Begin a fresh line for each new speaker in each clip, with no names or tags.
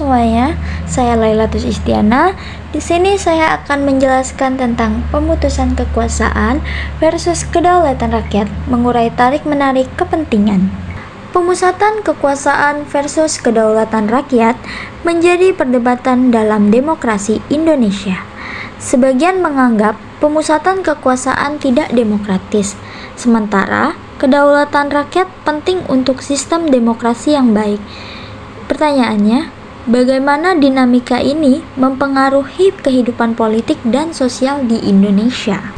semuanya, saya Lailatus Istiana. Di sini saya akan menjelaskan tentang pemutusan kekuasaan versus kedaulatan rakyat, mengurai tarik-menarik kepentingan. Pemusatan kekuasaan versus kedaulatan rakyat menjadi perdebatan dalam demokrasi Indonesia. Sebagian menganggap pemusatan kekuasaan tidak demokratis, sementara kedaulatan rakyat penting untuk sistem demokrasi yang baik. Pertanyaannya, bagaimana dinamika ini mempengaruhi kehidupan politik dan sosial di Indonesia?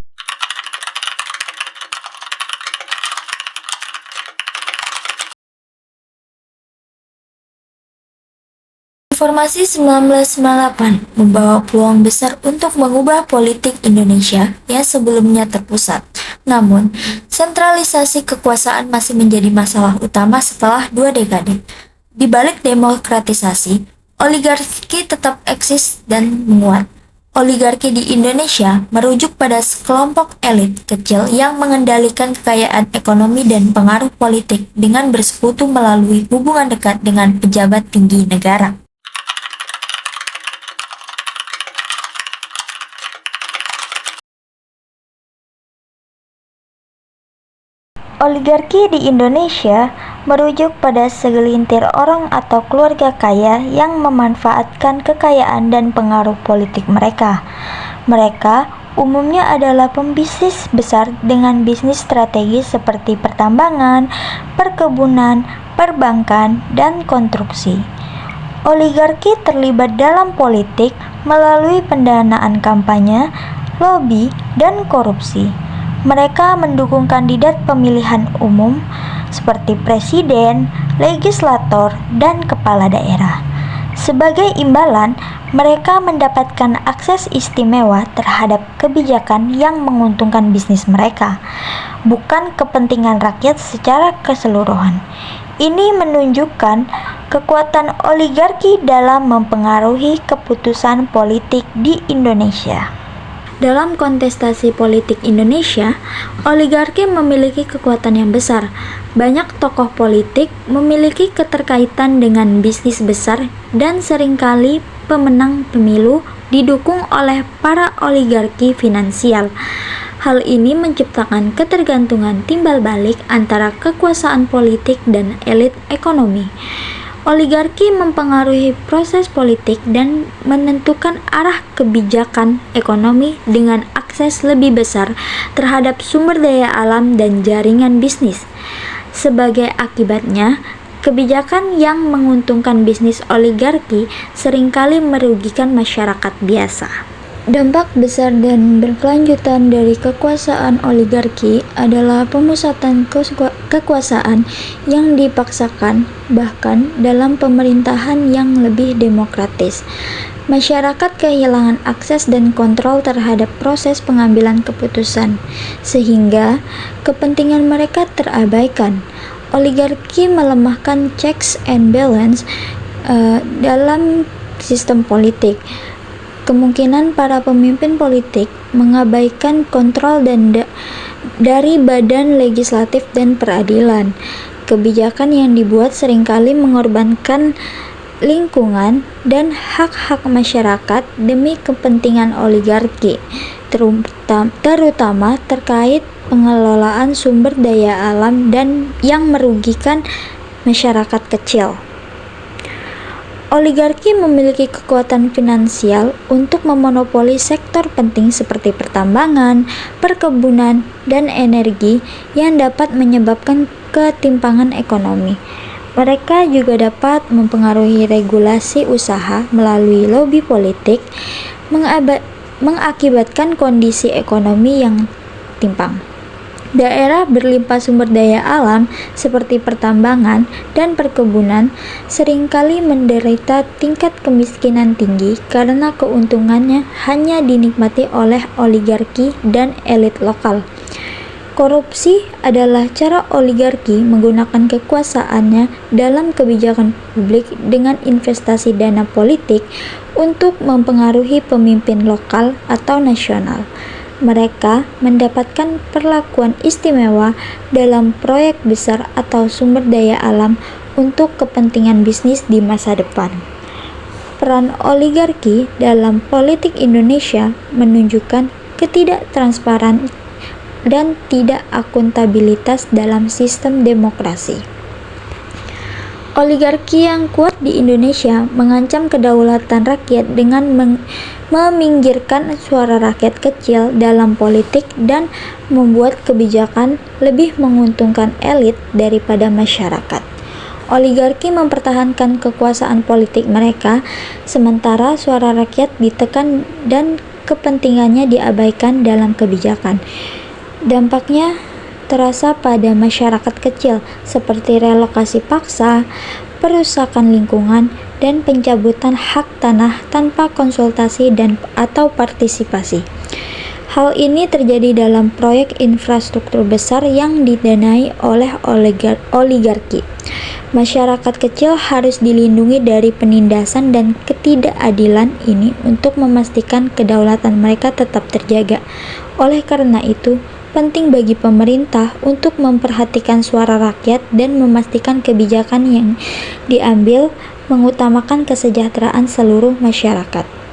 Reformasi 1998 membawa peluang besar untuk mengubah politik Indonesia yang sebelumnya terpusat. Namun, sentralisasi kekuasaan masih menjadi masalah utama setelah 2 dekade. Di balik demokratisasi, oligarki tetap eksis dan menguat. Oligarki di Indonesia merujuk pada sekelompok elit kecil yang mengendalikan kekayaan ekonomi dan pengaruh politik dengan bersekutu melalui hubungan dekat dengan pejabat tinggi negara. Oligarki di Indonesia merujuk pada segelintir orang atau keluarga kaya yang memanfaatkan kekayaan dan pengaruh politik mereka. Mereka umumnya adalah pembisnis besar dengan bisnis strategis seperti pertambangan, perkebunan, perbankan, dan konstruksi. Oligarki terlibat dalam politik melalui pendanaan kampanye, lobi, dan korupsi. Mereka mendukung kandidat pemilihan umum seperti presiden, legislator, dan kepala daerah. Sebagai imbalan, mereka mendapatkan akses istimewa terhadap kebijakan yang menguntungkan bisnis mereka, bukan kepentingan rakyat secara keseluruhan. Ini menunjukkan kekuatan oligarki dalam mempengaruhi keputusan politik di Indonesia. Dalam kontestasi politik Indonesia, oligarki memiliki kekuatan yang besar. Banyak tokoh politik memiliki keterkaitan dengan bisnis besar dan seringkali pemenang pemilu didukung oleh para oligarki finansial. Hal ini menciptakan ketergantungan timbal balik antara kekuasaan politik dan elit ekonomi. Oligarki mempengaruhi proses politik dan menentukan arah kebijakan ekonomi dengan akses lebih besar terhadap sumber daya alam dan jaringan bisnis. Sebagai akibatnya, kebijakan yang menguntungkan bisnis oligarki seringkali merugikan masyarakat biasa. Dampak besar dan berkelanjutan dari kekuasaan oligarki adalah pemusatan kekuasaan yang dipaksakan, bahkan dalam pemerintahan yang lebih demokratis. Masyarakat kehilangan akses dan kontrol terhadap proses pengambilan keputusan, sehingga kepentingan mereka terabaikan. Oligarki melemahkan checks and balance dalam sistem politik. Kemungkinan para pemimpin politik mengabaikan kontrol dari badan legislatif dan peradilan. Kebijakan yang dibuat seringkali mengorbankan lingkungan dan hak-hak masyarakat demi kepentingan oligarki, terutama terkait pengelolaan sumber daya alam dan yang merugikan masyarakat kecil. Oligarki memiliki kekuatan finansial untuk memonopoli sektor penting seperti pertambangan, perkebunan, dan energi yang dapat menyebabkan ketimpangan ekonomi. Mereka juga dapat mempengaruhi regulasi usaha melalui lobi politik, mengakibatkan kondisi ekonomi yang timpang. Daerah berlimpah sumber daya alam seperti pertambangan dan perkebunan seringkali menderita tingkat kemiskinan tinggi karena keuntungannya hanya dinikmati oleh oligarki dan elit lokal. Korupsi adalah cara oligarki menggunakan kekuasaannya dalam kebijakan publik dengan investasi dana politik untuk mempengaruhi pemimpin lokal atau nasional. Mereka mendapatkan perlakuan istimewa dalam proyek besar atau sumber daya alam untuk kepentingan bisnis di masa depan. Peran oligarki dalam politik Indonesia menunjukkan ketidaktransparan dan tidak akuntabilitas dalam sistem demokrasi. Oligarki yang kuat di Indonesia mengancam kedaulatan rakyat dengan meminggirkan suara rakyat kecil dalam politik dan membuat kebijakan lebih menguntungkan elit daripada masyarakat. Oligarki mempertahankan kekuasaan politik mereka, sementara suara rakyat ditekan dan kepentingannya diabaikan dalam kebijakan. Dampaknya terasa pada masyarakat kecil seperti relokasi paksa, perusakan lingkungan, dan pencabutan hak tanah tanpa konsultasi dan atau partisipasi. Hal ini terjadi dalam proyek infrastruktur besar yang didanai oleh oligarki. Masyarakat kecil harus dilindungi dari penindasan dan ketidakadilan ini untuk memastikan kedaulatan mereka tetap terjaga. Oleh karena itu, penting bagi pemerintah untuk memperhatikan suara rakyat dan memastikan kebijakan yang diambil mengutamakan kesejahteraan seluruh masyarakat.